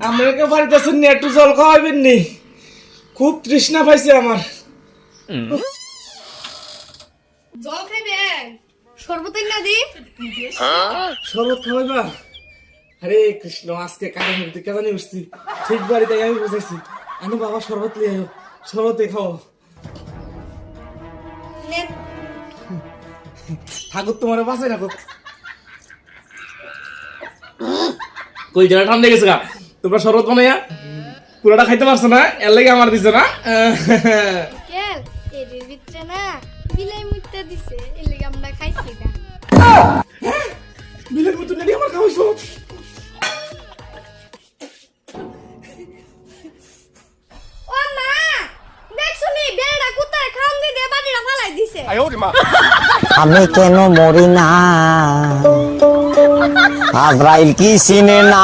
আমাকে বাড়িতে শুনি একটু জল খাওয়াবেন নি, খুব তৃষ্ণা পাইছে আমার। জল খাইবেন? শরবত না দি? শরবত খাওয়াইবা? আরে কৃষ্ণ, আজকে কাজের মধ্যে কেন উঠছি, ঠিক বাড়িতে আমি বুঝাইছি। আনো বাবা, শরবত লিয়ে আয়ো, শরবতে খাও। নেন। ঠাকুর তোমার বাঁচাই রাখো। কই জায়গা ঠান্ডা গেছে গা, তোমরা শরবত বানাইয়া পুরাটা খাইতে পারছো না, এর লাগে আমার দিছো না। কেল এর ভিতরে না বিলাই মুইতা দিছে, এর লাগি আমরা খাইছি না। বিলের মতো নাকি আমার খাওয়াইছো? ও মা, দেখছো নি বেড়া কুত্তার খাওন দিয়ে বাড়িটা ফালাই দিছে। আমি কেন মরি না, আজরাইল কি চিনে না।